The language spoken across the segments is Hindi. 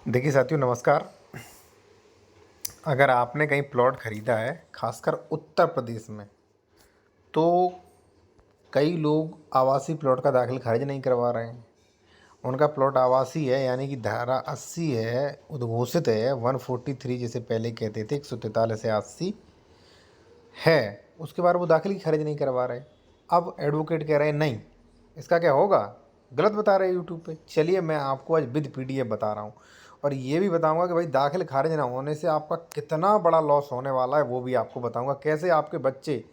देखिए साथियों, नमस्कार। अगर आपने कहीं प्लॉट ख़रीदा है, खासकर उत्तर प्रदेश में, तो कई लोग आवासीय प्लॉट का दाखिल खारिज नहीं करवा रहे हैं। उनका प्लॉट आवासीय है, यानी कि धारा 80 है, उद्घोषित है, 143 जिसे पहले कहते थे, 143 से 80 है। उसके बाद वो दाखिल की खारिज नहीं करवा रहे। अब एडवोकेट कह रहे हैं नहीं, इसका क्या होगा, गलत बता रहे हैं यूट्यूब पे। चलिए मैं आपको आज विद पीडीएफ बता रहा हूँ, और ये भी बताऊंगा कि भाई दाखिल खारिज ना होने से आपका कितना बड़ा लॉस होने वाला है, वो भी आपको बताऊंगा। कैसे आपके बच्चे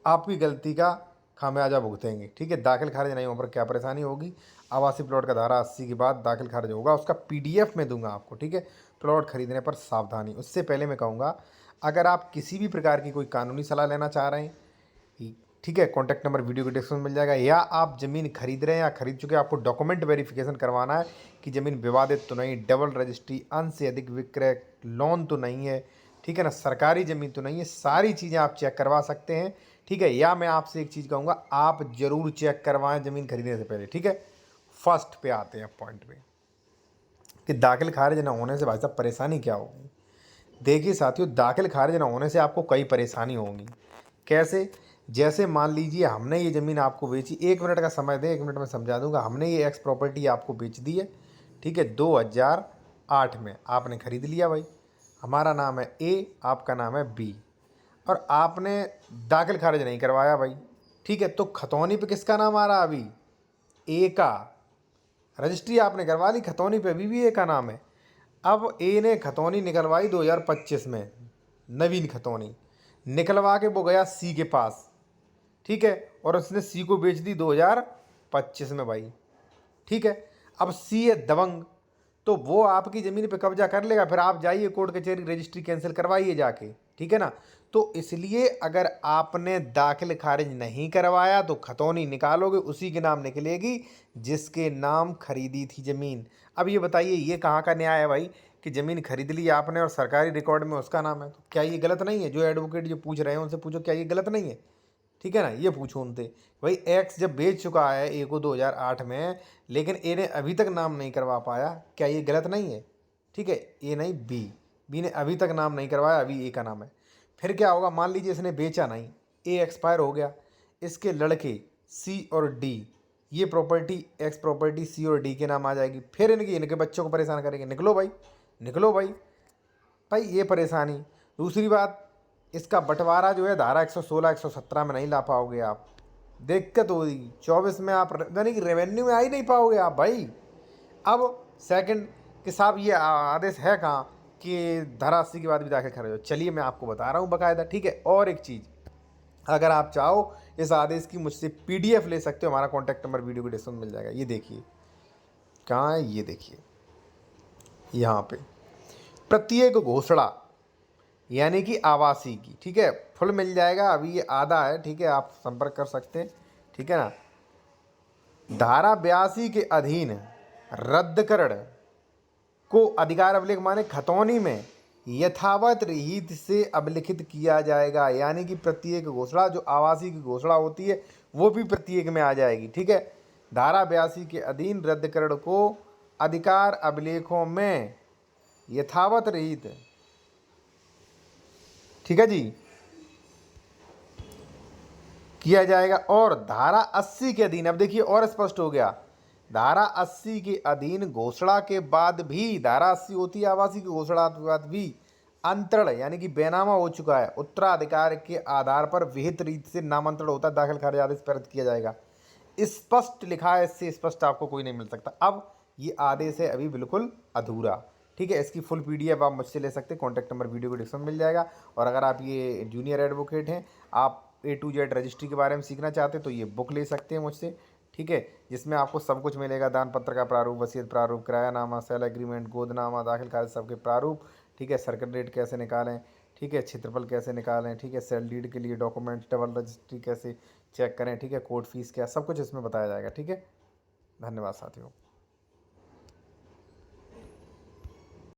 आपकी गलती का खामियाजा भुगतेंगे। ठीक है, दाखिल खारिज नहीं होने पर क्या परेशानी होगी। आवासीय प्लॉट का धारा 80 के बाद दाखिल खारिज होगा, उसका पीडीएफ में दूंगा आपको। ठीक है, प्लॉट खरीदने पर सावधानी। उससे पहले मैं कहूँगा, अगर आप किसी भी प्रकार की कोई कानूनी सलाह लेना चाह रहे हैं, ठीक है, कॉन्टैक्ट नंबर वीडियो के डिस्क्रिप्शन में मिल जाएगा। या आप ज़मीन खरीद रहे हैं या खरीद चुके हैं, आपको डॉक्यूमेंट वेरिफिकेशन करवाना है कि ज़मीन विवादित तो नहीं, डबल रजिस्ट्री, अंश से अधिक विक्रय, लोन तो नहीं है, ठीक है ना, सरकारी ज़मीन तो नहीं है, सारी चीज़ें आप चेक करवा सकते हैं। ठीक है, या मैं आपसे एक चीज़ कहूँगा, आप ज़रूर चेक करवाएं ज़मीन खरीदने से पहले। ठीक है, फर्स्ट पे आते हैं पॉइंट पे कि दाखिल खारिज ना होने से भाई साहब परेशानी क्या होगी। देखिए साथियों, दाखिल खारिज ना होने से आपको कई परेशानी होंगी। कैसे? जैसे मान लीजिए हमने ये ज़मीन आपको बेची, 1 मिनट का समय दें, 1 मिनट में समझा दूंगा। हमने ये एक्स प्रॉपर्टी आपको बेच दी है, ठीक है, 2008 में आपने खरीद लिया भाई। हमारा नाम है ए, आपका नाम है बी, और आपने दाखिल खारिज नहीं करवाया भाई। ठीक है, तो खतौनी पे किसका नाम आ रहा अभी? ए का। रजिस्ट्री आपने करवा ली, खतौनी पे अभी भी ए का नाम है। अब ए ने खतौनी निकलवाई 2025 में, नवीन खतौनी निकलवा के वो गया सी के पास, ठीक है, और उसने सी को बेच दी 2025 में भाई। ठीक है, अब सी है दबंग, तो वो आपकी ज़मीन पे कब्जा कर लेगा। फिर आप जाइए कोर्ट कचहरी, रजिस्ट्री कैंसिल करवाइए जाके। ठीक है ना, तो इसलिए अगर आपने दाखिल खारिज नहीं करवाया तो खतौनी निकालोगे, उसी के नाम निकलेगी जिसके नाम खरीदी थी ज़मीन। अब ये बताइए, ये कहाँ का न्याय है भाई कि ज़मीन खरीद ली आपने और सरकारी रिकॉर्ड में उसका नाम है? तो क्या ये गलत नहीं है? जो एडवोकेट जो पूछ रहे हैं उनसे पूछो, क्या ये गलत नहीं है? ठीक है ना, ये पूछो उनसे। भाई एक्स जब बेच चुका है ए को 2008 में, लेकिन ए ने अभी तक नाम नहीं करवा पाया, क्या ये गलत नहीं है? ठीक है, ए नहीं बी, बी ने अभी तक नाम नहीं करवाया, अभी ए का नाम है। फिर क्या होगा, मान लीजिए इसने बेचा नहीं, ए एक्सपायर हो गया, इसके लड़के सी और डी, ये प्रॉपर्टी एक्स प्रॉपर्टी सी और डी के नाम आ जाएगी। फिर इनके इनके बच्चों को परेशान करेंगे, निकलो भाई, निकलो भाई। भाई ये परेशानी। दूसरी बात, इसका बंटवारा जो है धारा 116 117 में नहीं ला पाओगे आप, दिक्कत होगी। 24 में आप यानी कि रेवेन्यू में आ ही नहीं पाओगे आप भाई। अब सेकंड कि साहब ये आदेश है कहाँ कि धारा 80 के बाद भी दाखिल खारिज हो? चलिए मैं आपको बता रहा हूँ बकायदा। ठीक है, और एक चीज़, अगर आप चाहो इस आदेश की मुझसे पीडीएफ ले सकते हो, हमारा कॉन्टैक्ट नंबर वीडियो को डिस्क्रिप्शन में मिल जाएगा। ये देखिए कहाँ है, ये देखिए यहाँ पे, प्रत्येक घोषणा यानी कि आवासीय की, ठीक है, फुल मिल जाएगा, अभी ये आधा है। ठीक है, आप संपर्क कर सकते हैं। ठीक है ना, धारा 82 के अधीन रद्दकरण को अधिकार अभिलेख माने खतौनी में यथावत रीत से अभिलिखित किया जाएगा। यानी कि प्रत्येक घोषणा, जो आवासीय की घोषणा होती है, वो भी प्रत्येक में आ जाएगी। ठीक है, धारा 82 के अधीन रद्दकरण को अधिकार अभिलेखों में यथावत रहित, ठीक है जी, किया जाएगा। और धारा 80 के अधीन, अब देखिए और स्पष्ट हो गया, धारा 80 के अधीन घोषणा के बाद भी, धारा 80 होती है आवासीय की घोषणा के बाद भी, अंतरण यानी कि बेनामा हो चुका है, उत्तराधिकार के आधार पर विहित रीति से नामांतरण होता है, दाखिल खारिज आदेश पारित किया जाएगा। स्पष्ट लिखा है, इससे स्पष्ट आपको कोई नहीं मिल सकता। अब ये आदेश है अभी बिल्कुल अधूरा। ठीक है, इसकी फुल पीडीएफ आप मुझसे ले सकते हैं, कॉन्टैक्ट नंबर वीडियो को डिस्क्रिप्शन में मिल जाएगा। और अगर आप ये जूनियर एडवोकेट हैं, आप A to Z रजिस्ट्री के बारे में सीखना चाहते हैं, तो ये बुक ले सकते हैं मुझसे। ठीक है, जिसमें आपको सब कुछ मिलेगा, दान पत्र का प्रारूप, वसीयत प्रारूप, किरायानामा, सेल एग्रीमेंट, गोदनामा, दाखिल खारिज सबके प्रारूप। ठीक है, सर्किट रेट कैसे निकालें, ठीक है, क्षेत्रफल कैसे निकालें, ठीक है, सेल डीड के लिए डॉक्यूमेंट, डबल रजिस्ट्री कैसे चेक करें, ठीक है, कोर्ट फीस क्या, सब कुछ इसमें बताया जाएगा। ठीक है, धन्यवाद साथियों।